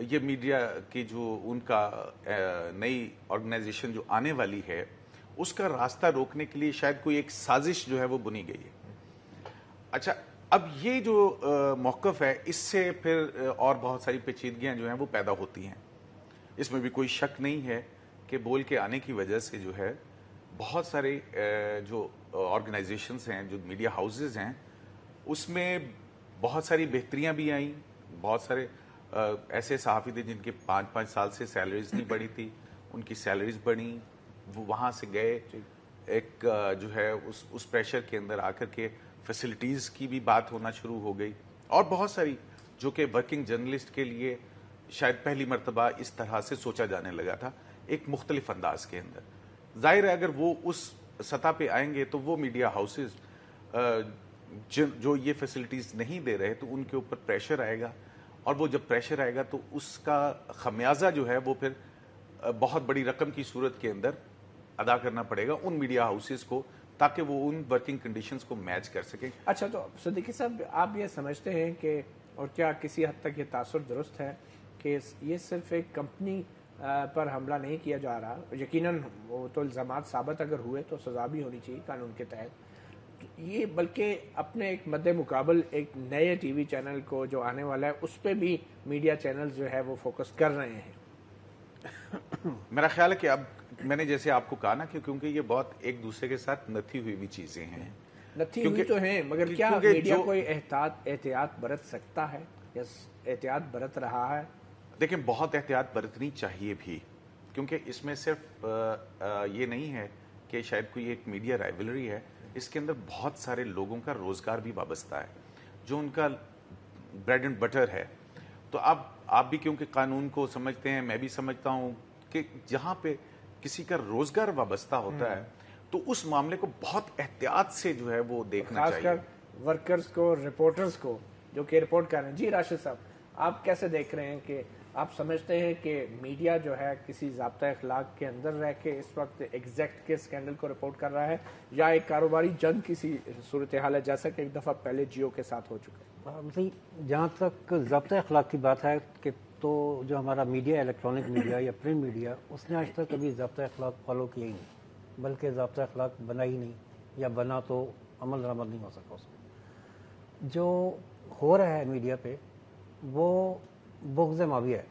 یہ میڈیا کی جو ان کا نئی آرگنائزیشن جو آنے والی ہے اس کا راستہ روکنے کے لیے شاید کوئی ایک سازش جو ہے وہ بنی گئی ہے. اچھا اب یہ جو موقف ہے اس سے پھر اور بہت ساری پیچیدگیاں جو ہیں وہ پیدا ہوتی ہیں. اس میں بھی کوئی شک نہیں ہے کہ بول کے آنے کی وجہ سے جو ہے بہت سارے جو آرگنائزیشنز ہیں جو میڈیا ہاؤسز ہیں اس میں بہت ساری بہتریاں بھی آئیں. بہت سارے ایسے صحافی تھے جن کے 5 سال سے سیلریز نہیں بڑھی تھی, ان کی سیلریز بڑھیں, وہ وہاں سے گئے. ایک جو ہے اس پریشر کے اندر آ کر کے فیسلٹیز کی بھی بات ہونا شروع ہو گئی, اور بہت ساری جو کہ ورکنگ جرنلسٹ کے لیے شاید پہلی مرتبہ اس طرح سے سوچا جانے لگا تھا ایک مختلف انداز کے اندر. ظاہر ہے اگر وہ اس سطح پہ آئیں گے تو وہ میڈیا ہاؤسز جو یہ فیسلٹیز نہیں دے رہے تو ان کے اوپر پریشر آئے گا, اور وہ جب پریشر آئے گا تو اس کا خمیازہ جو ہے وہ پھر بہت بڑی رقم کی صورت کے اندر ادا کرنا پڑے گا ان میڈیا ہاؤسز کو تاکہ وہ ان ورکنگ کنڈیشنز کو میچ کر سکیں. اچھا تو صدیقی صاحب آپ یہ سمجھتے ہیں کہ اور کیا کسی حد تک یہ تاثر درست ہے کہ یہ صرف ایک کمپنی پر حملہ نہیں کیا جا رہا, یقیناً وہ تو الزامات ثابت اگر ہوئے تو سزا بھی ہونی چاہیے قانون کے تحت, یہ بلکہ اپنے ایک مد مقابل ایک نئے ٹی وی چینل کو جو آنے والا ہے اس پہ بھی میڈیا چینل جو ہے وہ فوکس کر رہے ہیں. میرا خیال ہے کہ اب میں نے جیسے آپ کو کہا نا کہ کیونکہ یہ بہت ایک دوسرے کے ساتھ نتھی ہوئی بھی چیزیں ہیں, نتھی ہوئی تو ہیں, مگر کیا میڈیا کوئی احتیاط برت سکتا ہے یا احتیاط برت رہا ہے؟ دیکھیں بہت احتیاط برتنی چاہیے بھی, کیونکہ اس میں صرف یہ نہیں ہے کہ شاید کوئی ایک میڈیا رائیولری ہے, اس کے اندر بہت سارے لوگوں کا روزگار بھی وابستہ ہے جو ان کا بریڈ اینڈ بٹر ہے. تو اب آپ بھی کیونکہ قانون کو سمجھتے ہیں, میں بھی سمجھتا ہوں کہ جہاں پہ کسی کا روزگار وابستہ ہوتا ہے تو اس معاملے کو بہت احتیاط سے جو ہے وہ دیکھنا چاہیے, خاص کر ورکرز کو, رپورٹرز کو جو کہ رپورٹ کر رہے ہیں. جی راشد صاحب آپ کیسے دیکھ رہے ہیں کہ آپ سمجھتے ہیں کہ میڈیا جو ہے کسی ضابطہ اخلاق کے اندر رہ کے اس وقت ایگزیکٹ کے اسکینڈل کو رپورٹ کر رہا ہے یا ایک کاروباری جنگ کسی صورتحال ہے جیسا کہ ایک دفعہ پہلے جیو کے ساتھ ہو چکا ہے؟ جہاں تک ضابطہ اخلاق کی بات ہے کہ تو جو ہمارا میڈیا الیکٹرانک میڈیا یا پرنٹ میڈیا اس نے آج تک کبھی ضابطہ اخلاق فالو کیا ہی نہیں, بلکہ ضابطہ اخلاق بنا ہی نہیں, یا بنا تو عمل درآمد نہیں ہو سکا اس میں. جو ہو رہا ہے میڈیا پہ وہ بغض ماویہ ہے.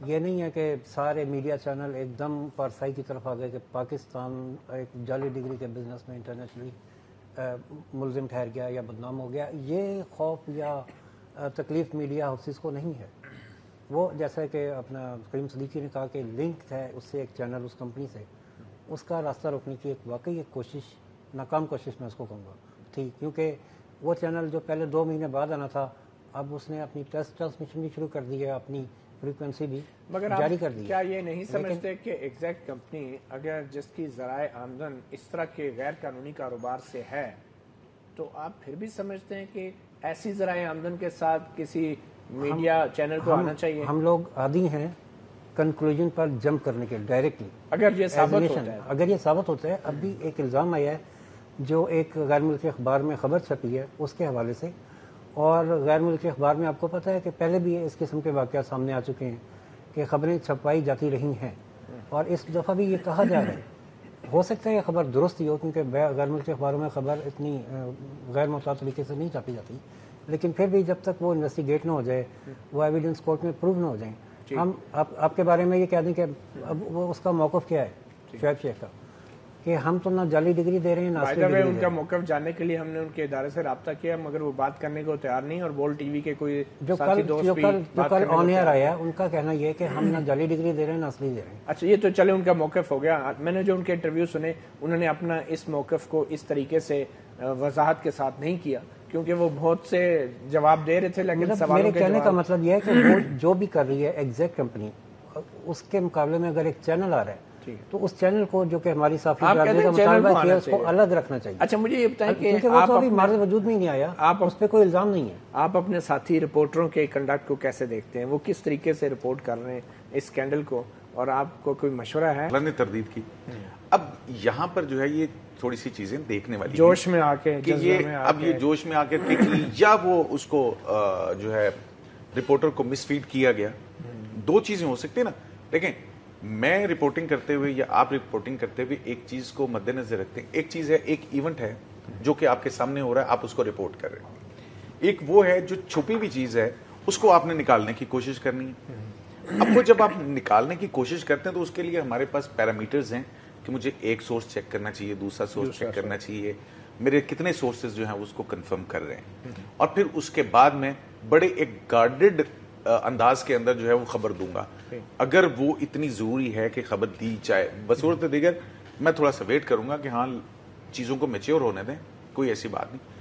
یہ نہیں ہے کہ سارے میڈیا چینل ایک دم پارسائی کی طرف آ گئے کہ پاکستان ایک جعلی ڈگری کے بزنس میں انٹرنیشنلی ملزم ٹھہر گیا یا بدنام ہو گیا. یہ خوف یا تکلیف میڈیا ہاؤسز کو نہیں ہے. وہ جیسا کہ اپنا کریم صدیقی نے کہا کہ لنک ہے اس سے ایک چینل اس کمپنی سے, اس کا راستہ روکنے کی ایک واقعی ایک کوشش, ناکام کوشش میں اس کو کہوں گا تھی, کیونکہ وہ چینل جو پہلے 2 مہینے بعد آنا تھا اب اس نے اپنی ٹیسٹ ٹرانسمیشن بھی شروع کر دی ہے, اپنی فریکوینسی بھی جاری کر دی. کیا یہ نہیں سمجھتے کہ ایگزیکٹ کمپنی اگر جس کی ذرائع آمدن اس طرح کے غیر قانونی کاروبار سے ہے تو آپ پھر بھی سمجھتے ہیں کہ ایسی ذرائع آمدن کے ساتھ کسی میڈیا چینل کو آنا چاہیے؟ ہم لوگ عادی ہیں کنکلوژن پر جمپ کرنے کے ڈائریکٹلی. اگر یہ ثابت ہوتا ہے اب بھی ایک الزام آیا ہے جو ایک غیر ملکی اخبار میں خبر چھپی ہے اس کے حوالے سے, اور غیر ملکی اخبار میں آپ کو پتہ ہے کہ پہلے بھی اس قسم کے واقعات سامنے آ چکے ہیں کہ خبریں چھپائی جاتی رہی ہیں, اور اس دفعہ بھی یہ کہا جا رہا ہے ہو سکتا ہے یہ خبر درست ہی ہو کیونکہ غیر ملکی اخباروں میں خبر اتنی غیر محتاط طریقے سے نہیں چھاپی جاتی, لیکن پھر بھی جب تک وہ انویسٹیگیٹ نہ ہو جائے, وہ ایویڈنس کورٹ میں پروو نہ ہو جائیں. ہم آپ کے بارے میں یہ کہہ دیں کہ اب وہ اس کا موقف کیا ہے شعیب شیخ کا, کہ ہم تو نہ جعلی ڈگری دے رہے ہیں نہ اصلی ڈگری. ان کا موقف جاننے کے لیے ہم نے ان کے ادارے سے رابطہ کیا مگر وہ بات کرنے کو تیار نہیں, اور بول ٹی وی کے کوئی جو کل آن ایئر آیا ان کا کہنا یہ کہ ہم نہ جعلی ڈگری دے رہے ہیں نہ اصلی دے رہے ہیں. اچھا یہ تو چلے ان کا موقف ہو گیا. میں نے جو ان کے انٹرویو سنے انہوں نے اپنا اس موقف کو اس طریقے سے وضاحت کے ساتھ نہیں کیا کیونکہ وہ بہت سے جواب دے رہے تھے, لیکن میرے کہنے کا مطلب یہ ہے کہ وہ جو بھی کر رہی ہے ایگزیکٹ کمپنی, اس کے مقابلے میں اگر ایک چینل آ رہا ہے تو اس چینل کو جو کہ ہماری صافی برادری کا مطالبہ کیا اس کو الگ رکھنا چاہیے. اچھا مجھے یہ بتائیں کہ کیونکہ وہ تو ابھی مارز وجود میں نہیں آیا, آپ اس پہ کوئی الزام نہیں ہے. آپ اپنے ساتھی رپورٹروں کے کنڈکٹ کو کیسے دیکھتے ہیں, وہ کس طریقے سے رپورٹ کر رہے ہیں اس اسکینڈل کو, اور آپ کو کوئی مشورہ ہے؟ اللہ نے تردید کی. اب یہاں پر جو ہے یہ تھوڑی سی چیزیں دیکھنے والی جوش میں آ کے اب یہ جوش میں آ کے یا وہ اس کو جو ہے رپورٹر کو مس فیڈ کیا گیا. دو چیزیں ہو سکتی ہیں نا. دیکھیں میں رپورٹنگ کرتے ہوئے یا آپ رپورٹنگ کرتے ہوئے ایک چیز کو مد نظر رکھتے ہیں. ایک چیز ہے, ایک ایونٹ ہے جو کہ آپ کے سامنے ہو رہا ہے, آپ اس کو رپورٹ کر رہے ہیں. ایک وہ ہے جو چھپی ہوئی چیز ہے, اس کو آپ نے نکالنے کی کوشش کرنی ہے. اب وہ جب آپ نکالنے کی کوشش کرتے ہیں تو اس کے لیے ہمارے پاس پیرامیٹرز ہیں کہ مجھے ایک سورس چیک کرنا چاہیے, دوسرا سورس چیک کرنا چاہیے, میرے کتنے سورسز جو ہیں اس کو کنفرم کر رہے ہیں, اور پھر اس کے بعد میں بڑے ایک گارڈڈ انداز کے اندر جو ہے وہ خبر دوں گا. اگر وہ اتنی ضروری ہے کہ خبر دی جائے, بصورت دیگر میں تھوڑا سا ویٹ کروں گا کہ ہاں چیزوں کو میچور ہونے دیں, کوئی ایسی بات نہیں.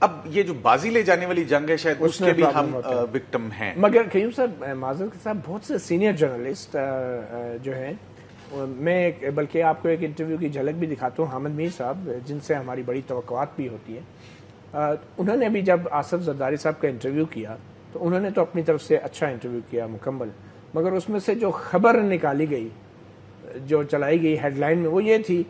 اب یہ جو بازی لے جانے والی جنگ ہے شاید اس کے بھی ہم وکٹم ہیں. مگر قیوم صاحب, معذرت کے ساتھ بہت سے سینئر جرنلسٹ جو ہیں, میں بلکہ آپ کو ایک انٹرویو کی جھلک بھی دکھاتا ہوں, حامد میر صاحب جن سے ہماری بڑی توقعات بھی ہوتی ہے, انہوں نے بھی جب آصف زرداری صاحب کا انٹرویو کیا تو انہوں نے تو اپنی طرف سے اچھا انٹرویو کیا مکمل, مگر اس میں سے جو خبر نکالی گئی, جو چلائی گئی ہیڈ لائن میں, وہ یہ تھی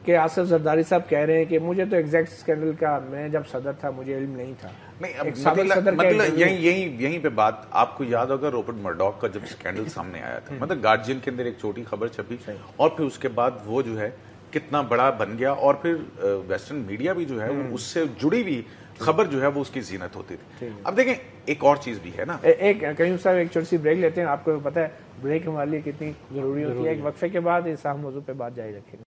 کہ آصف زرداری صاحب کہہ رہے ہیں کہ مجھے تو ایگزیکٹ اسکینڈل کا, میں جب صدر تھا مجھے علم نہیں تھا. مطلب یہیں پہ بات آپ کو یاد ہوگا روپرٹ مرڈاک کا جب اسکینڈل سامنے آیا تھا, مطلب گارجین کے اندر ایک چھوٹی خبر چھپی اور پھر اس کے بعد وہ جو ہے کتنا بڑا بن گیا, اور پھر ویسٹرن میڈیا بھی جو ہے اس سے جڑی ہوئی خبر جو ہے وہ اس کی زینت ہوتی تھی. اب دیکھیں ایک اور چیز بھی ہے نا, ایک قیوم صاحب ایک چھوٹی سی بریک لیتے ہیں. آپ کو پتہ ہے بریک ہمارے لیے کتنی ضروری ہوتی ہے. ایک وقفے کے بعد اس اہم موضوع پہ بات جاری رکھیں گے.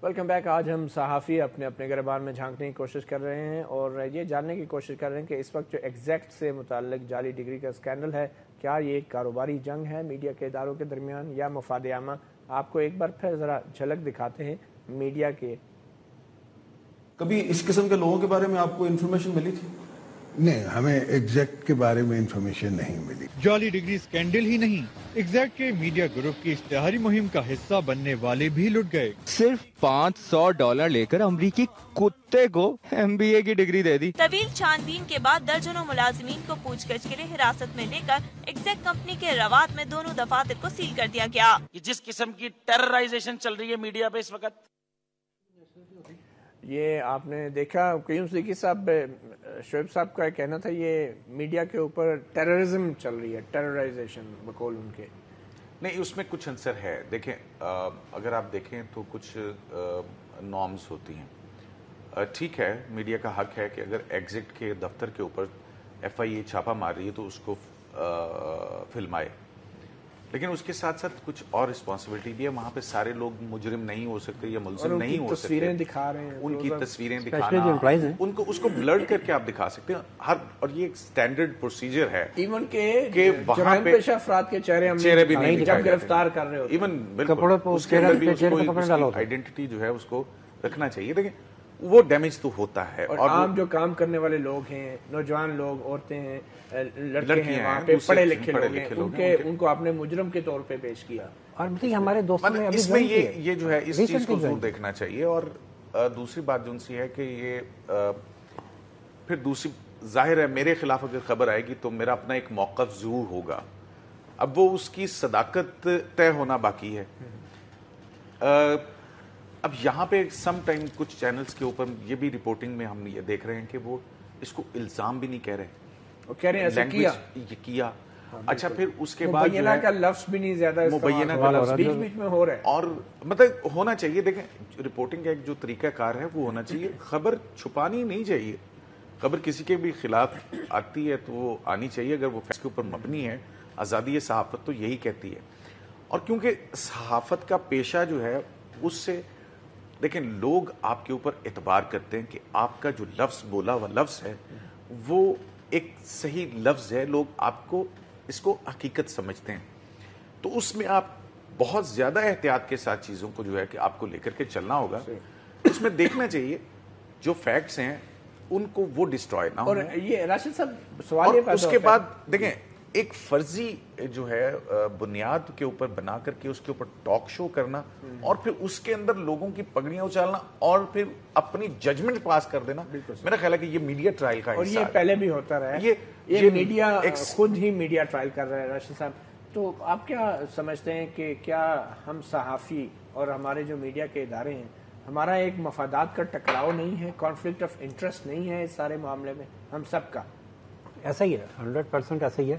Welcome back. آج ہم صحافی اپنے گریبان میں جھانکنے کی کوشش کر رہے ہیں اور یہ جاننے کی کوشش کر رہے ہیں کہ اس وقت جو ایگزیکٹ سے متعلق جعلی ڈگری کا اسکینڈل ہے, کیا یہ ایک کاروباری جنگ ہے میڈیا کے اداروں کے درمیان یا مفاد عامہ. آپ کو ایک بار پھر ذرا جھلک دکھاتے ہیں میڈیا کے. کبھی اس قسم کے لوگوں کے بارے میں آپ کو انفارمیشن ملی تھی؟ نہیں, ہمیں ایگزیکٹ کے بارے میں انفارمیشن نہیں ملی. جعلی ڈگری اسکینڈل ہی نہیں, ایگزیکٹ کے میڈیا گروپ کی اشتہاری مہم کا حصہ بننے والے بھی لٹ گئے. صرف $500 لے کر امریکی کتے کو MBA کی ڈگری دے دی. طویل چھان بین کے بعد درجنوں ملازمین کو پوچھ گچھ کے لیے حراست میں لے کر ایگزیکٹ کمپنی کے روات میں دونوں دفاتر کو سیل کر دیا گیا. جس قسم کی ٹیررائزیشن چل رہی ہے میڈیا پہ اس وقت, یہ آپ نے دیکھا قیوم صدیقی صاحب, شعیب صاحب کا کہنا تھا یہ میڈیا کے اوپر ٹیررزم چل رہی ہے, ٹیررائزیشن بقول ان کے. نہیں, اس میں کچھ عنصر ہے. دیکھیں اگر آپ دیکھیں تو کچھ نارمز ہوتی ہیں. ٹھیک ہے, میڈیا کا حق ہے کہ اگر ایگزٹ کے دفتر کے اوپر FIA چھاپا مار رہی ہے تو اس کو فلمائے, لیکن اس کے ساتھ ساتھ کچھ اور رسپانسبلٹی بھی ہے. وہاں پہ سارے لوگ مجرم نہیں ہو سکتے یا ملزم نہیں ہو سکتے. تصویریں دکھا رہے ہیں, ان کی تصویریں دکھانا, ان کو اس کو بلر کر کے آپ دکھا سکتے ہیں ہر, اور یہ ایک سٹینڈرڈ پروسیجر ہے. ایون کہ جرائم پیشہ افراد کے چہرے بھی نہیں جب گرفتار کر رہے ہوتے, ایون بالکل اس کے اندر بھی اس کو آئیڈینٹی جو ہے اس کو رکھنا چاہیے. دیکھیں وہ ڈیمیج تو ہوتا ہے, اور عام جو کام کرنے والے لوگ ہیں, نوجوان لوگ, عورتیں ہیں, لڑکے ہیں, وہاں پہ پڑھے لکھے لوگ ہیں, ان کو آپ نے مجرم کے طور پہ پیش کیا. اور ہمارے دوستوں نے اس میں یہ جو ہے اس چیز کو ضرور دیکھنا چاہیے. اور دوسری بات جو ان سی ہے کہ یہ پھر دوسری ظاہر ہے میرے خلاف اگر خبر آئے گی تو میرا اپنا ایک موقف ضرور ہوگا. اب وہ اس کی صداقت طے ہونا باقی ہے. اب یہاں پہ سم ٹائم کچھ چینلز کے اوپر یہ بھی رپورٹنگ میں ہم یہ دیکھ رہے ہیں کہ وہ اس کو الزام بھی نہیں کہہ رہے, وہ کہہ رہے ہیں ایسا کیا. اچھا پھر اس کے بعد مبینہ کا لفظ بھی نہیں زیادہ مبینہ کا لفظ بیچ بیچ میں ہو رہا ہے, اور مطلب ہونا چاہیے. دیکھیں رپورٹنگ کا ایک جو طریقہ کار ہے وہ ہونا چاہیے. خبر چھپانی نہیں چاہیے. خبر کسی کے بھی خلاف آتی ہے تو وہ آنی چاہیے اگر وہ فیکٹس کے اوپر مبنی ہے. آزادی صحافت تو یہی کہتی ہے. اور کیونکہ صحافت کا پیشہ جو ہے اس سے دیکھیں لوگ آپ کے اوپر اعتبار کرتے ہیں کہ آپ کا جو لفظ بولا ہوا لفظ ہے وہ ایک صحیح لفظ ہے. لوگ آپ کو اس کو حقیقت سمجھتے ہیں. تو اس میں آپ بہت زیادہ احتیاط کے ساتھ چیزوں کو جو ہے کہ آپ کو لے کر کے چلنا ہوگا. اس میں دیکھنا چاہیے جو فیکٹس ہیں ان کو وہ ڈسٹروائے نہ ہو. اور یہ راشد صاحب سوال یہ اس کے بعد دیکھیں ایک فرضی جو ہے بنیاد کے اوپر بنا کر کے اس کے اوپر ٹاک شو کرنا اور پھر اس کے اندر لوگوں کی پگڑیاں اچالنا اور پھر اپنی ججمنٹ پاس کر دینا, میرا خیال ہے کہ یہ میڈیا ٹرائل کا اور یہ پہلے بھی ہوتا رہا ہے. یہ میڈیا خود ہی میڈیا ٹرائل کر رہا ہے. راشد صاحب تو آپ کیا سمجھتے ہیں کہ کیا ہم صحافی اور ہمارے جو میڈیا کے ادارے ہیں, ہمارا ایک مفادات کا ٹکراؤ نہیں ہے, کانفلکٹ آف انٹرسٹ نہیں ہے اس سارے معاملے میں ہم سب کا؟ ایسا ہی ہے, 100% ایسا ہی ہے.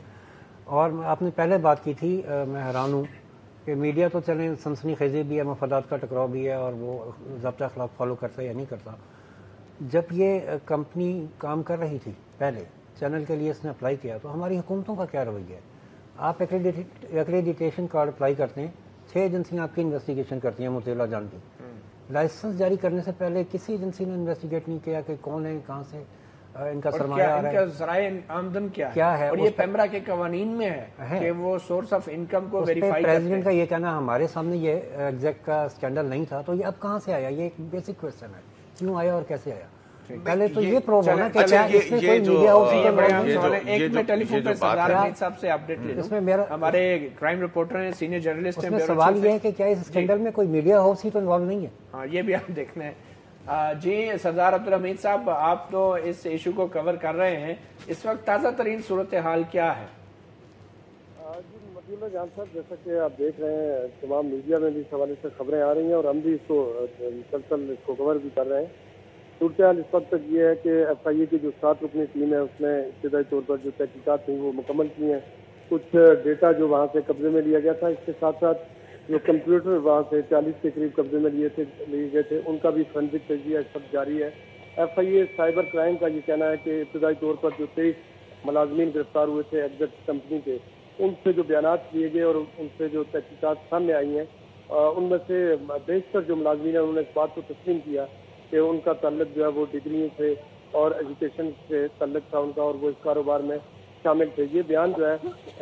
اور آپ نے پہلے بات کی تھی, میں حیران ہوں کہ میڈیا تو چلیں سنسنی خیزی بھی ہے, مفادات کا ٹکراؤ بھی ہے, اور وہ ضابطہ اخلاق فالو کرتا ہے یا نہیں کرتا. جب یہ کمپنی کام کر رہی تھی پہلے, چینل کے لیے اس نے اپلائی کیا, تو ہماری حکومتوں کا کیا رویہ ہے؟ آپ ایکریڈیٹیشن کارڈ اپلائی کرتے ہیں, 6 ایجنسیاں آپ کی انویسٹیگیشن کرتی ہیں مطیع اللہ جان کی. لائسنس جاری کرنے سے پہلے کسی ایجنسی نے انویسٹیگیٹ نہیں کیا کہ کون ہے, کہاں سے ان کا سرمایہ آ رہا ہے, ان کا ذرائع آمدن کیا ہے, اور یہ پیمرا کے قوانین میں ہے کہ وہ سورس آف انکم کو ویریفائی کرتے ہیں. پریزیڈنٹ کا یہ کہنا ہمارے سامنے یہ ایگزیکٹ کا اسکینڈل نہیں تھا, تو یہ اب کہاں سے آیا؟ یہ ایک بیسک کوشچن ہے, کیوں آیا اور کیسے آیا؟ پہلے تو یہ پروو ہونا کہ کیا اس میں کوئی میڈیا ہاؤس ایک میں ٹیلی فون پہ سردار حمید صاحب سے اپڈیٹ لے لوں, ہمارے کرائم رپورٹر ہیں, سینئر جرنلسٹ ہیں. سوال یہ ہے کہ کیا اس اسکینڈل میں کوئی میڈیا ہاؤس ہی تو انوالو نہیں ہے؟ ہاں, یہ بھی ہم دیکھنا ہے. جی سردار عبدالحمید صاحب, آپ تو اس ایشو کو کور کر رہے ہیں, اس وقت تازہ ترین صورتحال کیا ہے؟ جی مطیع اللہ جان صاحب, جیسا کہ آپ دیکھ رہے ہیں تمام میڈیا میں بھی اس حوالے سے خبریں آ رہی ہیں, اور ہم بھی اس کو مسلسل اس کو کور بھی کر رہے ہیں. صورتحال اس وقت تک یہ ہے کہ ایف آئی اے کی جو 7 رکنی ٹیم ہے اس نے ابتدائی طور پر جو تحقیقات تھیں وہ مکمل کی ہیں. کچھ ڈیٹا جو وہاں سے قبضے میں لیا گیا تھا, اس کے ساتھ ساتھ جو کمپیوٹر وہاں سے 40 کے قریب قبضے میں لیے گئے تھے, ان کا بھی فورینسک تجزیہ اس وقت جاری ہے. F I A cyber crime کا یہ کہنا ہے کہ ابتدائی طور پر جو 23 ملازمین گرفتار ہوئے تھے ایگزیکٹ کمپنی کے, ان سے جو بیانات دیے گئے اور ان سے جو تحقیقات سامنے آئی ہیں, ان میں سے بیشتر جو ملازمین ہیں انہوں نے اس بات کو تسلیم کیا کہ ان کا تعلق جو ہے وہ ڈگریوں سے اور ایجوکیشن سے تعلق تھا ان کا, اور وہ اس کاروبار میں شامل تھے. یہ بیان جو ہے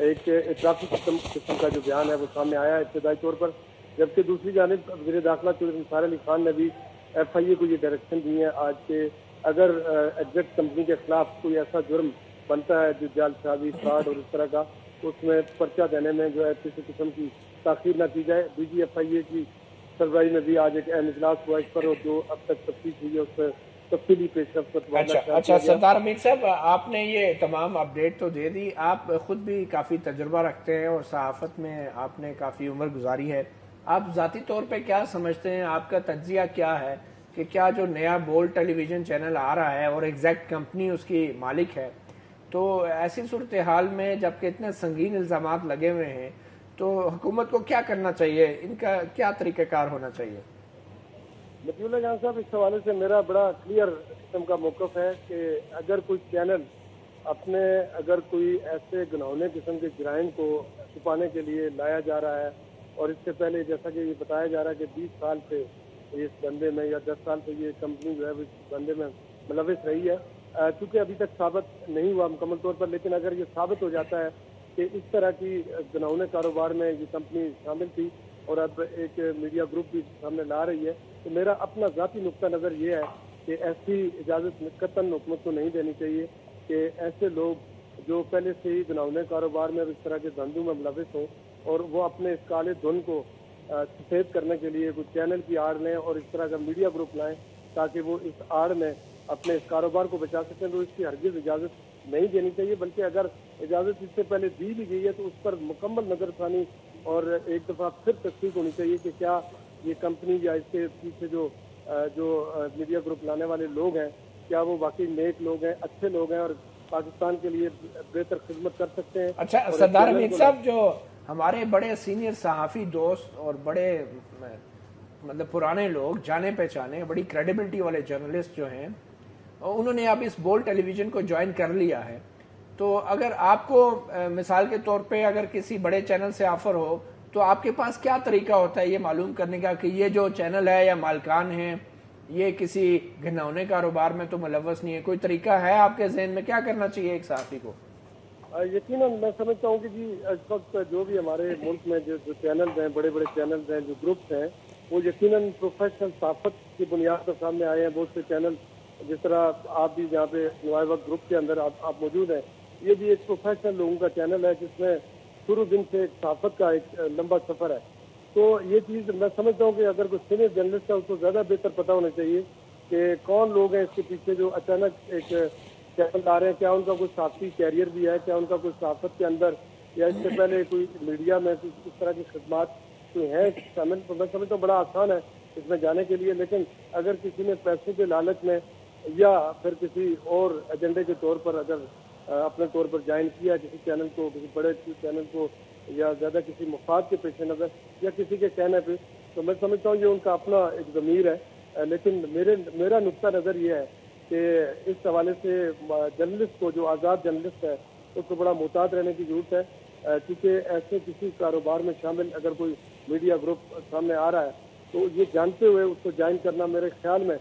ایک اعترافی قسم کا جو بیان ہے وہ سامنے آیا ہے ابتدائی طور پر, جبکہ دوسری جانب وزیر داخلہ چودھری نثار علی خان نے بھی ایف آئی اے کو یہ ڈائریکشن دی ہے آج کہ اگر ایگزیکٹ کمپنی کے خلاف کوئی ایسا جرم بنتا ہے جو جعل سازی, فراڈ اور اس طرح کا, اس میں پرچہ دینے میں جو ہے کسی قسم کی تاخیر نہ کی جائے. ڈی جی ایف آئی اے کی سربراہی میں بھی آج ایک اہم اجلاس ہوا اس پر, اور جو اب تک تفتیش ہوئی ہے اس پر تفصیلی پیش رفت کا. اچھا سردار حمید صاحب, آپ نے یہ تمام اپڈیٹ تو دے دی, آپ خود بھی کافی تجربہ رکھتے ہیں اور صحافت میں آپ نے کافی عمر گزاری ہے. آپ ذاتی طور پہ کیا سمجھتے ہیں, آپ کا تجزیہ کیا ہے کہ کیا جو نیا بولڈ ٹیلی ویژن چینل آ رہا ہے اور ایگزیکٹ کمپنی اس کی مالک ہے, تو ایسی صورتحال میں جبکہ اتنے سنگین الزامات لگے ہوئے ہیں تو حکومت کو کیا کرنا چاہیے, ان کا کیا طریقہ کار ہونا چاہیے؟ مطیع اللہ جان صاحب, اس حوالے سے میرا بڑا کلیئر قسم کا موقف ہے کہ اگر کوئی چینل اپنے اگر کوئی ایسے گناؤنے قسم کے جرائم کو چھپانے کے لیے لایا جا رہا ہے, اور اس سے پہلے جیسا کہ یہ بتایا جا رہا ہے کہ 20 سال سے اس بندے میں یا 10 سال سے یہ کمپنی جو ہے اس بندے میں ملوث رہی ہے, چونکہ ابھی تک ثابت نہیں ہوا مکمل طور پر, لیکن اگر یہ ثابت ہو جاتا ہے کہ اس طرح کی گناؤنے کاروبار میں یہ کمپنی شامل تھی اور اب ایک میڈیا گروپ بھی سامنے لا رہی ہے, تو میرا اپنا ذاتی نقطہ نظر یہ ہے کہ ایسی اجازت قطعاً حکومت کو نہیں دینی چاہیے کہ ایسے لوگ جو پہلے سے ہی گناؤنے کاروبار میں اس طرح کے دھندوں میں ملوث ہوں اور وہ اپنے اس کالے دھن کو سفید کرنے کے لیے کوئی چینل کی آڑ لیں اور اس طرح کا میڈیا گروپ لائیں تاکہ وہ اس آڑ میں اپنے اس کاروبار کو بچا سکیں, تو اس کی ہرگز اجازت نہیں دینی چاہیے. بلکہ اگر اجازت اس سے پہلے دی بھی گئی ہے تو اس پر مکمل نظر ثانی اور ایک دفعہ پھر تصدیق ہونی چاہیے کہ کیا یہ کمپنی یا اس کے پیچھے جو میڈیا گروپ لانے والے لوگ ہیں کیا وہ واقعی نیک لوگ ہیں, اچھے لوگ ہیں اور پاکستان کے لیے بہتر خدمت کر سکتے ہیں. اچھا سردار حمید صاحب, جو ہمارے بڑے سینئر صحافی دوست اور بڑے مطلب پرانے لوگ, جانے پہچانے بڑی کریڈیبلٹی والے جرنلسٹ جو ہیں, انہوں نے اب اس بولڈ ٹیلی ویژن کو جوائن کر لیا ہے, تو اگر آپ کو مثال کے طور پہ اگر کسی بڑے چینل سے آفر ہو تو آپ کے پاس کیا طریقہ ہوتا ہے یہ معلوم کرنے کا کہ یہ جو چینل ہے یا مالکان ہیں یہ کسی گھناؤنے کاروبار میں تو ملوث نہیں ہے؟ کوئی طریقہ ہے آپ کے ذہن میں, کیا کرنا چاہیے ایک صحافی کو؟ یقیناً میں سمجھتا ہوں کہ جی اس وقت جو بھی ہمارے ملک میں جو چینلز ہیں, بڑے بڑے چینلز ہیں, جو گروپس ہیں, وہ یقیناً پروفیشنل صحافت کی بنیاد پر سامنے آئے ہیں. بہت سے چینل جس طرح آپ بھی جہاں پہ نوائے وقت گروپ کے اندر آپ موجود ہیں, یہ بھی ایک پروفیشنل لوگوں کا چینل ہے جس میں شروع دن سے ایک صحافت کا ایک لمبا سفر ہے. تو یہ چیز میں سمجھتا ہوں کہ اگر کوئی سینئر جرنلسٹ ہے اس کو زیادہ بہتر پتہ ہونا چاہیے کہ کون لوگ ہیں اس کے پیچھے جو اچانک ایک چینل لا رہے ہیں, کیا ان کا کوئی صحافتی کیریئر بھی ہے, کیا ان کا کوئی صحافت کے اندر یا اس سے پہلے کوئی میڈیا میں اس طرح کی خدمات کوئی ہیں شامل؟ تو میں سمجھتا ہوں بڑا آسان ہے اس میں جانے کے لیے، لیکن اگر کسی نے پیسے کے لالچ میں یا پھر کسی اور ایجنڈے کے طور پر اگر اپنے طور پر جوائن کیا کسی چینل کو، کسی بڑے چینل کو، یا زیادہ کسی مفاد کے پیش نظر یا کسی کے کہنے پہ، تو میں سمجھتا ہوں یہ ان کا اپنا ایک ضمیر ہے. لیکن میرا نقطہ نظر یہ ہے کہ اس حوالے سے جرنلسٹ کو، جو آزاد جرنلسٹ ہے، اس کو بڑا محتاط رہنے کی ضرورت ہے، کیونکہ ایسے کسی کاروبار میں شامل اگر کوئی میڈیا گروپ سامنے آ رہا ہے تو یہ جانتے ہوئے اس کو جوائن کرنا میرے خیال میں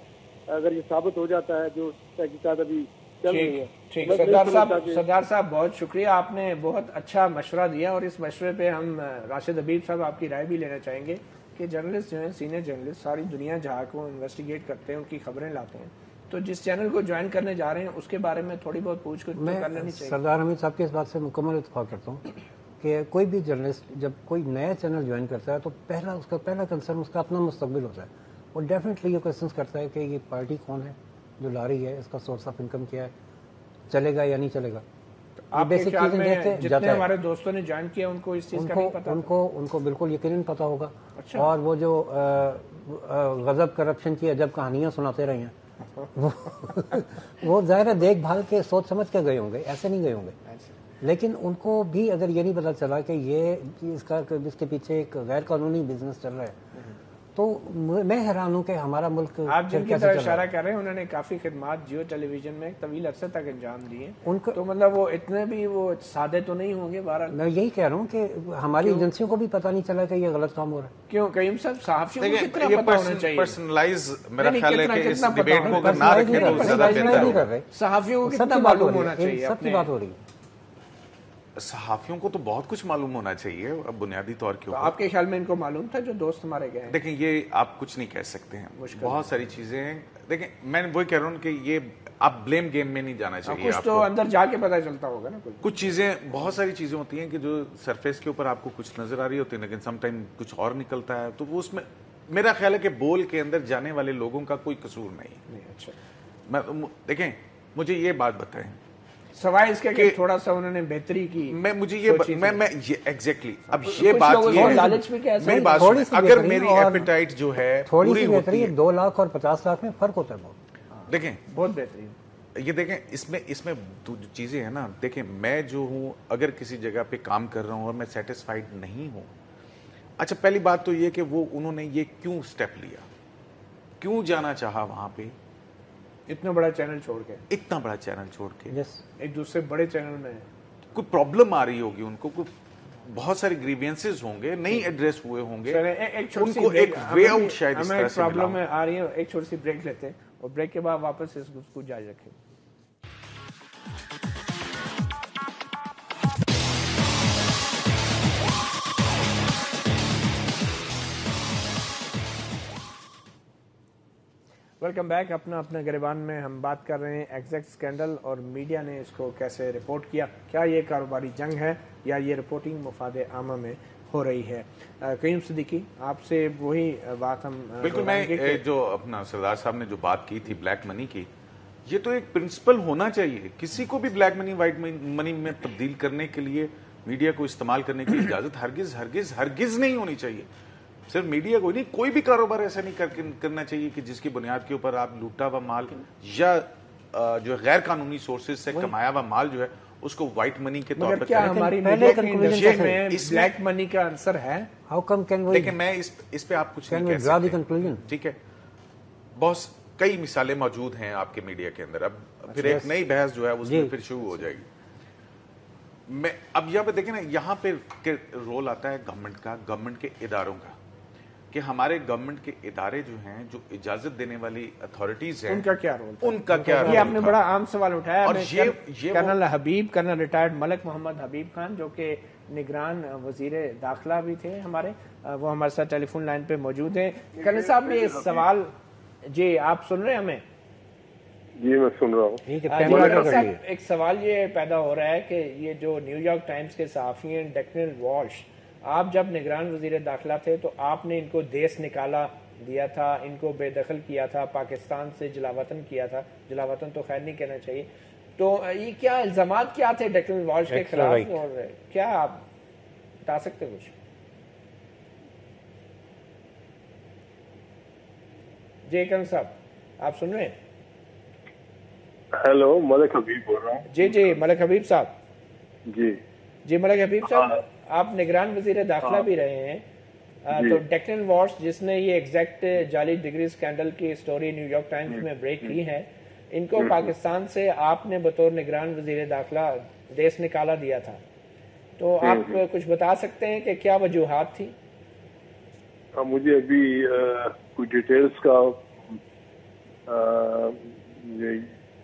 اگر یہ ثابت ہو جاتا ہے جو تحقیقات ابھی چل رہی ہے. ٹھیک سردار صاحب بہت شکریہ، آپ نے بہت اچھا مشورہ دیا، اور اس مشورے پہ ہم راشد حبیب صاحب آپ کی رائے بھی لینا چاہیں گے کہ جرنلسٹ جو ہیں، سینئر جرنلسٹ ساری دنیا جہاں کو انویسٹیگیٹ کرتے ہیں، ان کی خبریں لاتے ہیں، تو جس چینل کو جوائن کرنے جا رہے ہیں اس کے بارے میں تھوڑی بہت پوچھ کر کر لینی چاہیے. سردار حمید صاحب کی اس بات سے مکمل اتفاق کرتا ہوں کہ کوئی بھی جرنلسٹ جب کوئی نیا چینل جوائن کرتا ہے تو اس کا پہلا کنسرن اس کا اپنا مستقبل ہوتا ہے. وہ ڈیفینیٹلی یہ کوشچنس کرتا ہے کہ یہ پارٹی کون ہے جو لا رہی ہے، اس کا سورس آف انکم کیا ہے، چلے گا یا نہیں چلے گا. آپ کے خیال میں جتنے ہمارے دوستوں نے جوائن کیا ان کو اس چیز کا نہیں پتا؟ ان کو بالکل یقیناً پتا ہوگا. اور وہ جو غضب کرپشن کی عجب کہانیاں سناتے رہے ہیں وہ ظاہر ہے دیکھ بھال کے سوچ سمجھ کے گئے ہوں گے، ایسے نہیں گئے ہوں گے. لیکن ان کو بھی اگر یہ نہیں پتا چلا کہ یہ اس کے پیچھے ایک غیر قانونی بزنس چل رہا ہے، تو میں حیران ہوں کہ ہمارا ملک آپ جن کی طرف اشارہ کر رہے ہیں انہوں نے کافی خدمات جیو ٹیلی ویژن میں طویل عرصے تک انجام دیے، تو مطلب وہ اتنے بھی وہ سادے تو نہیں ہوں گے. بہرحال میں یہی کہہ رہا ہوں کہ ہماری ایجنسیوں کو بھی پتہ نہیں چلا کہ یہ غلط کام ہو رہا ہے. کیوں قیوم صاحب صحافیوں کو کتنا پتہ ہونا چاہیے؟ پرسنلائز میرا خیال ہے کہ اس ڈیبیٹ کو اگر نہ رکھیں تو زیادہ بہتر ہوگا. صحافیوں کو کتنا معلوم ہونا چاہیے؟ سب کی بات ہو رہی ہے. صحافیوں کو تو بہت کچھ معلوم ہونا چاہیے بنیادی طور کے اوپر. آپ کے خیال میں ان کو معلوم تھا جو دوست ہمارے گئے ہیں؟ دیکھیں یہ آپ کچھ نہیں کہہ سکتے ہیں، بہت ساری چیزیں ہیں. دیکھیں میں وہی کہہ رہا ہوں کہ یہ آپ بلیم گیم میں نہیں جانا چاہیے. کچھ تو اندر جا کے پتہ چلتا ہوگا نا. کچھ چیزیں، بہت ساری چیزیں ہوتی ہیں کہ جو سرفیس کے اوپر آپ کو کچھ نظر آ رہی ہوتی ہے لیکن سم ٹائم کچھ اور نکلتا ہے، تو وہ اس میں میرا خیال ہے کہ بول کے اندر جانے والے لوگوں کا کوئی قصور نہیں. اچھا دیکھیں مجھے یہ بات بتائیں، سوائے اس کے کہ تھوڑا سا انہوں نے بہتری کی، میں ایگزیکٹلی اب یہ بات میری بات اگر میری ایپیٹائٹ جو ہے تھوڑی سی بہتری 2 لاکھ اور 50 لاکھ میں فرق ہوتا ہے بہت. دیکھیں بہت بہترین. یہ دیکھیں اس میں چیزیں ہیں نا. دیکھیں میں جو ہوں اگر کسی جگہ پہ کام کر رہا ہوں اور میں سیٹسفائیڈ نہیں ہوں، اچھا پہلی بات تو یہ کہ وہ انہوں نے یہ کیوں سٹیپ لیا، کیوں جانا چاہا وہاں پہ، اتنا بڑا چینل چھوڑ کے ایک دوسرے بڑے چینل میں کوئی پرابلم آ رہی ہوگی ان کو، کوئی بہت سارے گریوینسز ہوں گے نہیں ایڈریس ہوئے ہوں گے، ان کو ایک وے آؤٹ شاید اس طرح سے ملا. پرابلم آ رہی ہے. ایک چھوٹی سی بریک لیتے ہیں اور بریک کے بعد واپس اس کو جاری رکھیں. Welcome back. اپنا گریبان میں ہم بات کر رہے ہیں ایگزیکٹ اسکینڈل اور میڈیا نے اس کو کیسے رپورٹ کیا. کیا یہ کاروباری جنگ ہے یا یہ رپورٹنگ مفاد عامہ میں ہو رہی ہے؟ قیوم صدیقی آپ سے وہی بات ہم بالکل میں جو اپنا سردار صاحب نے جو بات کی تھی بلیک منی کی، یہ تو ایک پرنسپل ہونا چاہیے. کسی کو بھی بلیک منی وائٹ منی میں تبدیل کرنے کے لیے میڈیا کو استعمال کرنے کی اجازت ہرگز ہرگز ہرگز نہیں ہونی چاہیے. صرف میڈیا کو نہیں، کوئی بھی کاروبار ایسا نہیں کرنا چاہیے کہ جس کی بنیاد کے اوپر آپ لوٹا ہوا مال یا جو غیر قانونی سورسز سے کمایا ہوا مال جو ہے اس کو وائٹ منی کے طور پر. کیا ہماری میڈیا کی انڈسٹری میں بلیک منی کا عنصر ہے؟ لیکن میں اس پہ آپ کچھ نہیں کہہ سکتے. ٹھیک ہے، بہت کئی مثالیں موجود ہیں آپ کے میڈیا کے اندر. اب پھر ایک نئی بحث جو ہے اس میں پھر شروع ہو جائے گی. میں اب یہاں پہ دیکھیں نا، یہاں پہ رول آتا ہے گورنمنٹ کا، گورنمنٹ کے اداروں کا، کہ ہمارے گورنمنٹ کے ادارے جو ہیں جو اجازت دینے والی اتھارٹیز ہیں ان کا کیا رول؟ ان کا کیا رول؟ یہ آپ نے بڑا عام سوال اٹھایا. اور کرنل ریٹائرڈ ملک محمد حبیب خان جو کہ نگران وزیر داخلہ بھی تھے ہمارے، وہ ہمارے ساتھ ٹیلی فون لائن پہ موجود ہیں. کرنل صاحب نے یہ سوال، جی آپ سن رہے ہیں ہمیں؟ جی میں سن رہا ہوں. ایک سوال یہ پیدا ہو رہا ہے کہ یہ جو نیو یارک ٹائمز کے صحافی ہیں ڈیکنل والش، آپ جب نگران وزیر داخلہ تھے تو آپ نے ان کو دیس نکالا دیا تھا، ان کو بے دخل کیا تھا، پاکستان سے جلاوطن کیا تھا. جلاوطن تو خیر نہیں کہنا چاہیے. تو یہ کیا الزامات کیا تھے ڈیکلن والش کے خلاف اور کیا آپ بتا سکتے کچھ؟ جی کرن صاحب آپ سن رہے ہیں؟ ہیلو، ملک حبیب بول رہا ہوں. جی ملک حبیب صاحب. جی ملک حبیب صاحب آپ نگران وزیر داخلہ بھی رہے ہیں. تو ڈیکلن والش جس نے یہ ایگزیکٹ جعلی ڈگری سکینڈل کی سٹوری نیو یارک ٹائمز میں بریک کی ہے، ان کو پاکستان سے آپ نے بطور نگران وزیر داخلہ دیس نکالا دیا تھا. تو آپ کچھ بتا سکتے ہیں کہ کیا وجوہات تھی؟ مجھے ابھی کوئی ڈیٹیلز کا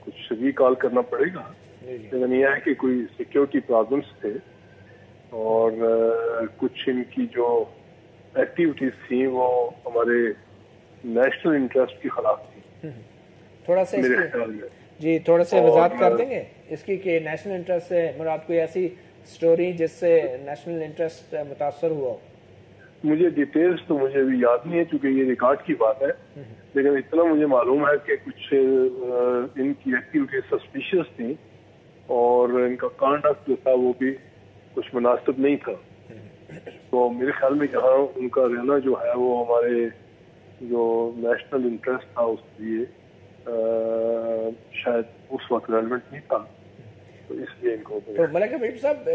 کچھ ریکال کرنا پڑے گا، لیکن یہ ہے کہ کوئی سیکیورٹی پرابلمس تھے اور کچھ ان کی جو ایکٹیویٹیز تھیں وہ ہمارے نیشنل انٹرسٹ کے خلاف تھی. تھوڑا سا میرے خیال میں جی تھوڑا سا وضاحت کر دیں گے اس کی کہ نیشنل انٹرسٹ سے مراد کوئی ایسی سٹوری جس سے نیشنل انٹرسٹ متاثر ہوا؟ مجھے ڈیٹیلز تو مجھے ابھی یاد نہیں ہے چونکہ یہ ریکارڈ کی بات ہے، لیکن اتنا مجھے معلوم ہے کہ کچھ ان کی ایکٹیویٹیز سسپیشیس تھیں اور ان کا کانڈکٹ جو تھا وہ بھی کچھ مناسب نہیں تھا. تو میرے خیال میں یہاں ان کا رہنا جو ہے وہ ہمارے جو نیشنل انٹرسٹ تھا اس کے لیے شاید اس وقت ریلیونٹ نہیں تھا، تو اس لیے ان کو تو ملک حبیب صاحب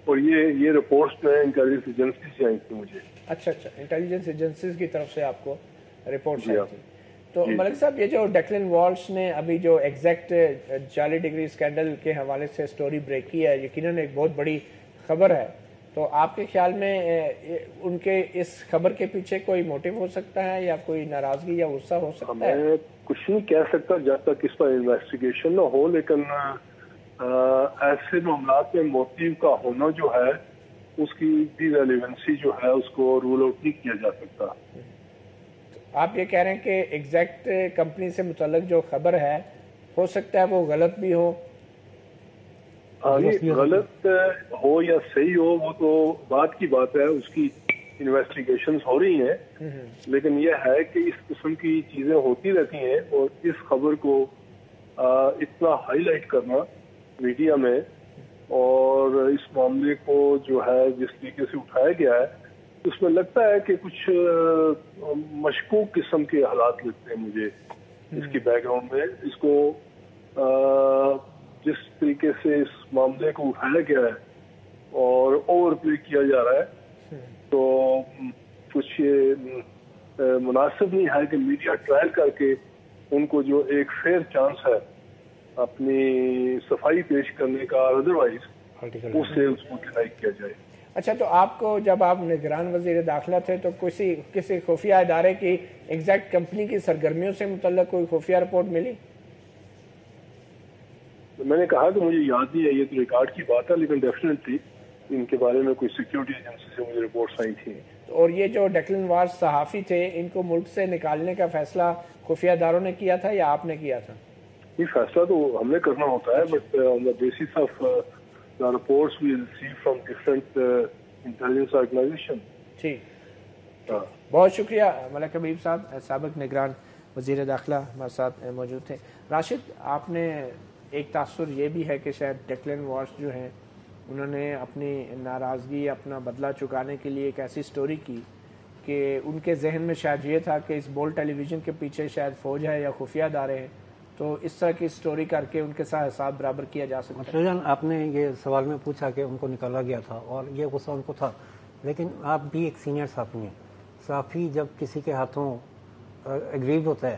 اور یہ رپورٹس میں انٹیلیجنس ایجنسی سے آئی تھی مجھے. اچھا انٹیلیجنس ایجنسیز کی طرف سے آپ کو رپورٹس آئی تھی. تو ملک صاحب یہ جو ڈیکلن والش نے ابھی جو ایگزیکٹ جعلی ڈگری اسکینڈل کے حوالے سے سٹوری بریک کی ہے، یقیناً ایک بہت بڑی خبر ہے. تو آپ کے خیال میں ان کے اس خبر کے پیچھے کوئی موٹیو ہو سکتا ہے یا کوئی ناراضگی یا غصہ ہو سکتا ہے؟ میں کچھ نہیں کہہ سکتا جب تک اس پر انویسٹیگیشن نہ ہو، لیکن ایسے معاملات میں موٹیو کا ہونا جو ہے اس کی بھی ریلیونسی جو ہے اس کو رول آؤٹ نہیں کیا جا سکتا. آپ یہ کہہ رہے ہیں کہ ایگزیکٹ کمپنی سے متعلق جو خبر ہے ہو سکتا ہے وہ غلط بھی ہو؟ غلط ہو یا صحیح ہو وہ تو بات کی بات ہے، اس کی انویسٹیگیشنز ہو رہی ہیں، لیکن یہ ہے کہ اس قسم کی چیزیں ہوتی رہتی ہیں اور اس خبر کو اتنا ہائی لائٹ کرنا میڈیا میں اور اس معاملے کو جو ہے جس طریقے سے اٹھایا گیا ہے اس میں لگتا ہے کہ کچھ مشکوک قسم کے حالات لگتے ہیں مجھے اس کی بیک گراؤنڈ میں. اس کو جس طریقے سے اس معاملے کو اٹھایا گیا ہے اور اوور پلے کیا جا رہا ہے تو کچھ یہ مناسب نہیں ہے کہ میڈیا ٹرائل کر کے ان کو جو ایک فیئر چانس ہے اپنی صفائی پیش کرنے کا ادروائز اس سے اس کو ڈینائی کیا جائے. اچھا تو آپ کو جب آپ نگران وزیر داخلہ تھے تو کسی خفیہ ادارے کی ایگزیکٹ کمپنی کی سرگرمیوں سے متعلق کوئی خفیہ رپورٹ ملی؟ میں نے کہا کہ مجھے یاد نہیں ہے، یہ تو ریکارڈ کی بات ہے، لیکن ڈیفینیٹلی ان کے بارے میں کوئی سیکیورٹی ایجنسی سے مجھے رپورٹس آئی تھیں. اور یہ جو ڈیکلن والش صحافی تھے ان کو ملک سے نکالنے کا فیصلہ خفیہ اداروں نے کیا تھا یا آپ نے کیا تھا؟ یہ فیصلہ تو ہم نے کرنا ہوتا ہے، but on the basis of the reports we receive from different intelligence organisation. ٹھیک، بہت شکریہ ملک حبیب صاحب، سابق نگران وزیر داخلہ ہمارے ساتھ موجود تھے. راشد، آپ نے ایک تاثر یہ بھی ہے کہ شاید ڈیکلن والش جو ہیں انہوں نے اپنی ناراضگی اپنا بدلہ چکانے کے لیے ایک ایسی سٹوری کی کہ ان کے ذہن میں شاید یہ تھا کہ اس بول ٹیلی ویژن کے پیچھے شاید فوج ہے یا خفیہ ادارے ہیں، تو اس طرح کی سٹوری کر کے ان کے ساتھ حساب برابر کیا جا سکتا ہے. آپ نے یہ سوال میں پوچھا کہ ان کو نکالا گیا تھا اور یہ غصہ ان کو تھا، لیکن آپ بھی ایک سینئر صحافی ہیں. صحافی جب کسی کے ہاتھوں اگریوڈ ہوتا ہے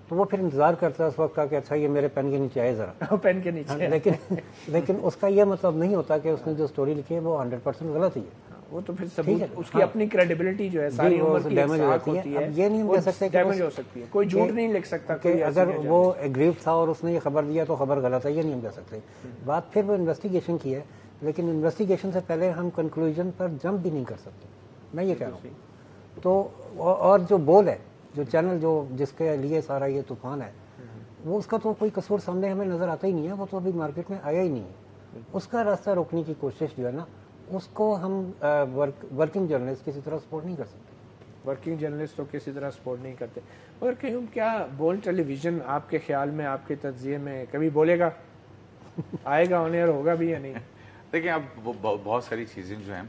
تو وہ پھر انتظار کرتا ہے اس وقت کا کہ اچھا یہ میرے پین کے نیچے آئے ذرا پین کے نیچے، لیکن اس کا یہ مطلب نہیں ہوتا کہ اس نے جو سٹوری لکھی ہے وہ 100% غلط ہی ہے. وہ تو پھر ثبوت اس کی اپنی کریڈیبلٹی جو ہے ساری عمر کی ڈیمیج ہوتی ہے. اب یہ نہیں کہہ سکتے کہ ڈیمیج ہو سکتی ہے، کوئی جھوٹ نہیں لکھ سکتا کہ اگر وہ اگریوڈ تھا اور اس نے یہ خبر دیا تو خبر غلط ہے، یہ نہیں ہم کہہ سکتے. بات پھر وہ انویسٹیگیشن کی ہے، لیکن انویسٹیگیشن سے پہلے ہم کنکلوژن پر جمپ بھی نہیں کر سکتے، میں یہ کہہ رہا ہوں. تو اور جو بول ہے، جو چینل جو جس کے لیے سارا یہ طوفان ہے، وہ اس کا تو کوئی قصور سامنے ہمیں نظر آتا ہی نہیں ہے، وہ تو ابھی مارکیٹ میں آیا ہی نہیں ہے. اس کا راستہ روکنے کی کوشش جو ہے نا، اس کو ہم ورکنگ جرنلسٹ کسی طرح سپورٹ نہیں کر سکتے. ورکنگ جرنلسٹ تو کسی طرح سپورٹ نہیں کرتے. مگر کہیں کیا بول ٹیلی ویژن آپ کے خیال میں، آپ کے تجزیے میں کبھی بولے گا آئے گا آن ایئر ہوگا بھی یا نہیں؟ دیکھیں اب بہت ساری چیزیں جو ہیں،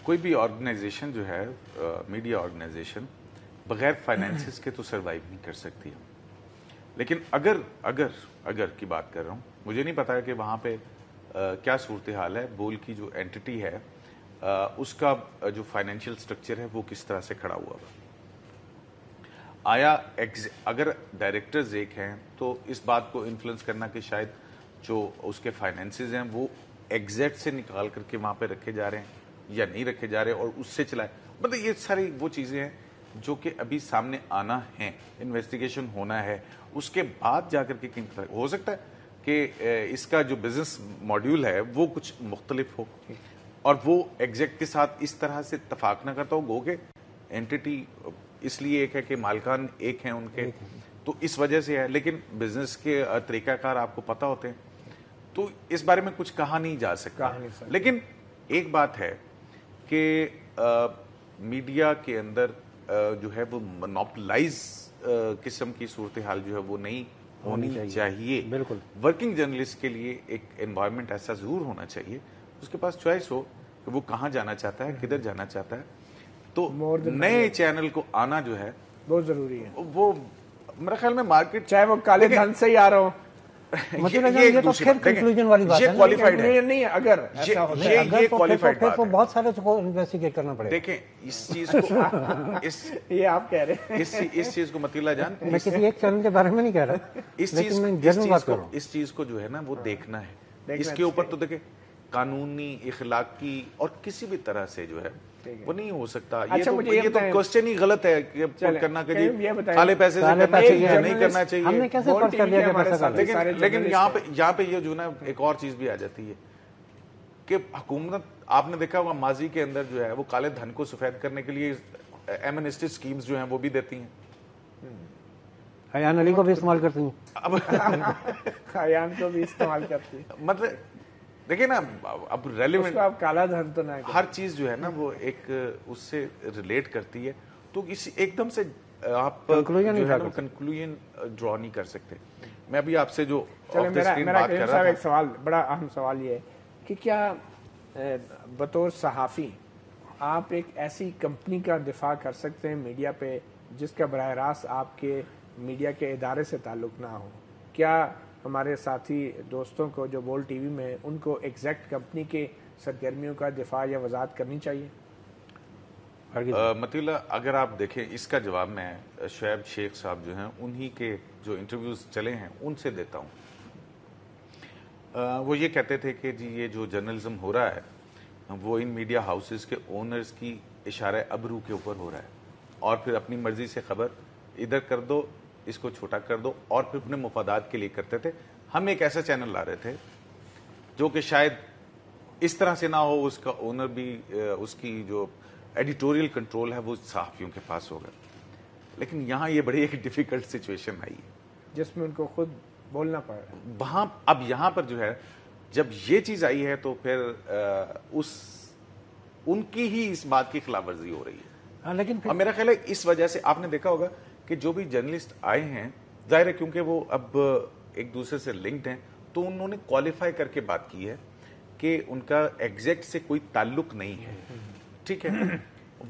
کوئی بھی آرگنائزیشن جو ہے میڈیا آرگنائزیشن بغیر فائنینسز کے تو سروائیو نہیں کر سکتی. لیکن اگر کی بات کر رہا ہوں، مجھے نہیں پتا کہ وہاں پہ کیا صورتحال ہے، بول کی جو اینٹی ہے اس کا جو فائنینشیل سٹرکچر ہے وہ کس طرح سے کھڑا ہوا ہوا. آیا اگر ڈائریکٹرز ایک ہیں تو اس بات کو انفلوئنس کرنا کہ شاید جو اس کے فائنینسز ہیں وہ ایگزیکٹ سے نکال کر کے وہاں پہ رکھے جا رہے ہیں یا نہیں رکھے جا رہے اور اس سے چلائے، مطلب یہ ساری وہ چیزیں ہیں جو کہ ابھی سامنے آنا ہے، انویسٹیگیشن ہونا ہے، اس کے بعد جا کر کے ہو سکتا ہے کہ اس کا جو بزنس ماڈیول ہے وہ کچھ مختلف ہو اور وہ ایگزیکٹ کے ساتھ اس طرح سے اتفاق نہ کرتا ہو. گو کہ اینٹی اس لیے ایک ہے کہ مالکان ایک ہیں ان کے، تو اس وجہ سے ہے، لیکن بزنس کے طریقہ کار آپ کو پتہ ہوتے ہیں تو اس بارے میں کچھ کہا نہیں جا سکتا. لیکن ایک بات ہے کہ میڈیا کے اندر جو ہے وہ مونوپلائز قسم کی صورتحال جو ہے وہ نہیں ہونی چاہیے. بالکل ورکنگ جرنلسٹ کے لیے ایک انوائرمنٹ ایسا ضرور ہونا چاہیے اس کے پاس چوائس ہو کہ وہ کہاں جانا چاہتا ہے، کدھر جانا چاہتا ہے. تو نئے چینل کو آنا جو ہے بہت ضروری ہے. وہ میرے خیال میں مارکیٹ چاہے وہ کالے دھن سے ہی آ رہا ہو، یہ تو پھر کنکلوژن والی بات ہے، یہ کوالیفائڈ ہے نہیں. اگر ایسا ہوتا ہے یہ کوالیفائڈ بات تو ہے. بہت سارے کو انویسٹیگیٹ کرنا پڑے گا. دیکھیں اس چیز کو یہ آپ کہہ رہے ہیں اس چیز کو مطیلا جان، میں کسی ایک چینل کے بارے میں نہیں کہہ رہا، اس چیز کو جو ہے نا وہ دیکھنا ہے. اس کے اوپر تو دیکھیں قانونی، اخلاقی اور کسی بھی طرح سے جو ہے وہ نہیں ہو سکتا. یہ تو کوسچن ہی غلط ہے کہ کرنا کہ کالے پیسے سے نہیں کرنا چاہیے. ہم نے کیسے فرض کر دیا کہ پیسہ کالے؟ لیکن یہاں پہ یہ جو نا ایک اور چیز بھی آ جاتی ہے کہ حکومت، آپ نے دیکھا ہوگا ماضی کے اندر جو ہے وہ کالے دھن کو سفید کرنے کے لیے ایمنسٹی اسکیمز جو ہیں وہ بھی دیتی ہیں. ایان علی کو بھی استعمال کرتی ہیں، ایان کو بھی استعمال کرتی ہیں. مطلب دیکھیں نا اب ریلیونٹ کالا دھن تو نہ ہر چیز جو ہے نا وہ ایک اس سے ریلیٹ کرتی ہے، تو ایک دم سے آپ کنکلوژن ڈرا نہیں کر سکتے. میں ابھی آپ سے جو میرا ایک سوال، بڑا اہم سوال یہ ہے کہ کیا بطور صحافی آپ ایک ایسی کمپنی کا دفاع کر سکتے ہیں میڈیا پہ جس کا براہ راست آپ کے میڈیا کے ادارے سے تعلق نہ ہو؟ کیا ہمارے ساتھی دوستوں کو جو بول ٹی وی میں ان کو ایگزیکٹ کمپنی کے سرگرمیوں کا دفاع یا وضاحت کرنی چاہیے؟ مطیلا اگر آپ دیکھیں اس کا جواب میں شعیب شیخ صاحب جو ہیں انہی کے جو انٹرویوز چلے ہیں ان سے دیتا ہوں. وہ یہ کہتے تھے کہ جی یہ جو جرنلزم ہو رہا ہے وہ ان میڈیا ہاؤسز کے اونرز کی اشارہ ابرو کے اوپر ہو رہا ہے اور پھر اپنی مرضی سے خبر ادھر کر دو، اس کو چھوٹا کر دو اور پھر اپنے مفادات کے لیے کرتے تھے. ہم ایک ایسا چینل لا رہے تھے جو کہ شاید اس طرح سے نہ ہو، اس کا اونر بھی، اس کی جو ایڈیٹوریل کنٹرول ہے وہ صحافیوں کے پاس ہوگا. لیکن یہاں یہ بڑی ایک ڈیفیکلٹ سچویشن آئی ہے جس میں ان کو خود بولنا پڑا. وہاں اب یہاں پر جو ہے جب یہ چیز آئی ہے تو پھر ان کی ہی اس بات کی خلاف ورزی ہو رہی ہے. لیکن اور میرا خیال ہے اس وجہ سے آپ نے دیکھا ہوگا کہ جو بھی جرنلسٹ آئے ہیں ظاہر ہے کیونکہ وہ اب ایک دوسرے سے لنکڈ ہیں تو انہوں نے کوالیفائی کر کے بات کی ہے کہ ان کا ایگزیکٹ سے کوئی تعلق نہیں ہے. ٹھیک ہے،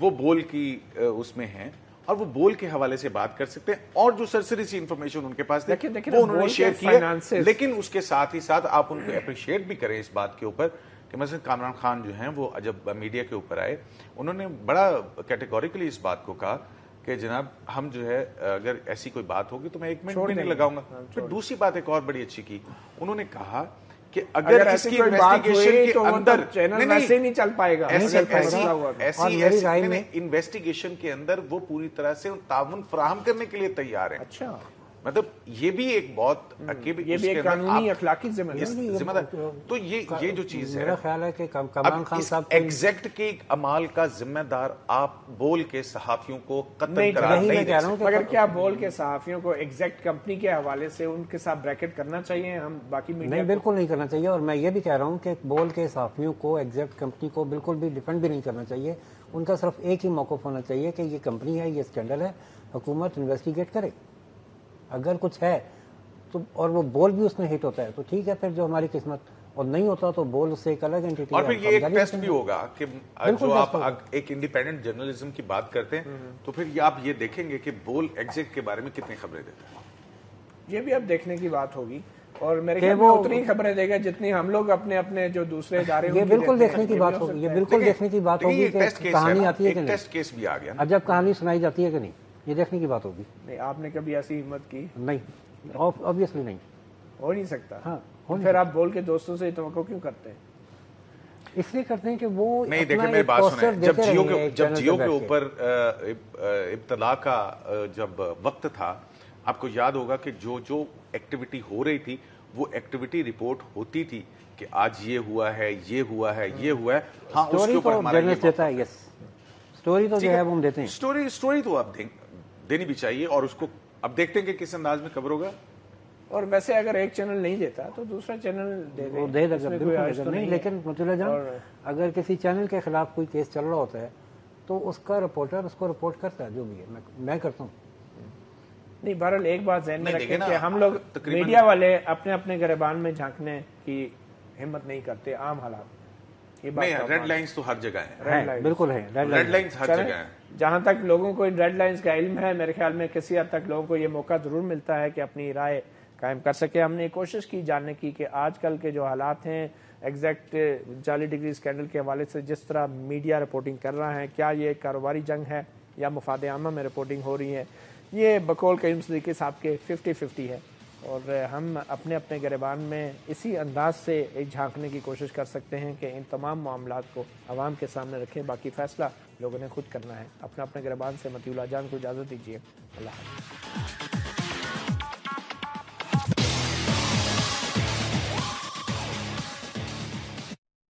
وہ بول کی اس میں ہیں اور وہ بول کے حوالے سے بات کر سکتے ہیں اور جو سرسری سی انفارمیشن ان کے پاس تھی وہ انہوں نے شیئر کی ہے. لیکن اس کے ساتھ ہی ساتھ آپ ان کو اپریشیٹ بھی کریں اس بات کے اوپر کہ مثلا کامران خان جو ہیں وہ جب میڈیا کے اوپر آئے انہوں نے بڑا کیٹیگوریکلی اس بات کو کہا کہ جناب ہم جو ہے اگر ایسی کوئی بات ہوگی تو میں 1 منٹ بھی نہیں لگاؤں گا. پھر دوسری بات ایک اور بڑی اچھی کی، انہوں نے کہا کہ اگر اس کی انویسٹیگیشن کے اندر نہیں چل پائے گا، انویسٹیگیشن کے اندر وہ پوری طرح سے تعاون فراہم کرنے کے لیے تیار ہیں. اچھا، مطلب یہ بھی ایک بہت یہ بھی ایک قانونی اخلاقی ذمہ دار. تو یہ جو چیز ہے میرا خیال ہے کہ کامران خان صاحب ایگزیکٹ کے عمال کا ذمہ دار آپ بول کے صحافیوں کو قتل قرار نہیں دے سکتے. مگر کیا بول کے صحافیوں کو ایگزیکٹ کمپنی کے حوالے سے ان کے ساتھ بریکٹ کرنا چاہیے؟ ہم باقی میڈیا نہیں، بالکل نہیں کرنا چاہیے. اور میں یہ بھی کہہ رہا ہوں کہ بول کے صحافیوں کو ایگزیکٹ کمپنی کو بالکل بھی ڈیفینڈ بھی نہیں کرنا چاہیے. ان کا صرف ایک ہی موقف ہونا چاہیے کہ یہ کمپنی ہے، یہ اسکینڈل ہے، حکومت انویسٹیگیٹ کرے. اگر کچھ ہے تو اور وہ بول بھی اس میں ہٹ ہوتا ہے تو ٹھیک ہے پھر جو ہماری قسمت، اور نہیں ہوتا تو بول اس سے ایک الگ اینٹی. اور پھر یہ ایک ٹیسٹ بھی ہوگا کہ جو آپ ایک انڈیپینڈنٹ جرنلزم کی بات کرتے ہیں تو پھر آپ یہ دیکھیں گے کہ بول ایگزیکٹ کے بارے میں کتنی خبریں دیتے ہیں. یہ بھی اب دیکھنے کی بات ہوگی اور میرے خیال میں اتنی خبریں دے گا جتنی ہم لوگ اپنے جو دوسرے ادارے یہ بالکل دیکھنے کی بات ہوگی. یہ بالکل دیکھنے کی بات ہوگی کہ کہانی آتی ہے کہ نہیں. ٹیسٹ کیس بھی آ گیا. اب جب کہانی سنائی جاتی ہے کہ نہیں یہ دیکھنے کی بات ہوگی. نہیں آپ نے کبھی ایسی ہمت کی؟ نہیں آبویسلی نہیں ہو نہیں سکتا. ہاں پھر آپ بول کے دوستوں سے توقع کیوں کرتے ہیں؟ اس لیے کرتے ہیں کہ وہ نہیں دیکھیں میری بات سنیں. جب جیو کے اوپر ابتلا کا جب وقت تھا آپ کو یاد ہوگا کہ جو ایکٹیویٹی ہو رہی تھی وہ ایکٹیویٹی رپورٹ ہوتی تھی کہ آج یہ ہوا ہے یہ ہوا ہے یہ ہوا ہے. ہاں اس کے اوپر ہمارا یہ دیتا ہے. یس اسٹوری تو جو ہے وہ ہم دیتے ہیں. اسٹوری تو آپ دینی بھی چاہیے اور اس کو اب دیکھتے ہیں کہ کس انداز میں کور ہوگا. اور ویسے اگر ایک چینل نہیں دیتا تو دوسرا چینل دے دے. نہیں لیکن مطلع جان اگر کسی چینل کے خلاف کوئی کیس چل رہا ہوتا ہے تو اس کا رپورٹر اس کو رپورٹ کرتا ہے جو بھی ہے. میں کرتا ہوں. نہیں بہرحال ایک بات ذہن میں رکھیں کہ ہم لوگ میڈیا والے اپنے گریبان میں جھانکنے کی ہمت نہیں کرتے. عام حالات ریڈ لائنز تو ہر جگہ ہیں. بالکل ہے ریڈ لائنز ہر جگہ ہیں. جہاں تک لوگوں کو ان ریڈ لائنز کا علم ہے میرے خیال میں کسی حد تک لوگوں کو یہ موقع ضرور ملتا ہے کہ اپنی رائے قائم کر سکے. ہم نے کوشش کی جاننے کی کہ آج کل کے جو حالات ہیں ایگزیکٹ 40 ڈگری اسکینڈل کے حوالے سے جس طرح میڈیا رپورٹنگ کر رہا ہے کیا یہ کاروباری جنگ ہے یا مفاد عامہ میں رپورٹنگ ہو رہی ہے. یہ بقول کریم صدیقی صاحب کے 50-50 ہے اور ہم اپنے گریبان میں اسی انداز سے ایک جھانکنے کی کوشش کر سکتے ہیں کہ ان تمام معاملات کو عوام کے سامنے رکھیں. باقی فیصلہ لوگوں نے خود کرنا ہے. اپنے گریبان سے مطیع اللہ جان کو اجازت دیجیے. اللہ حافظ.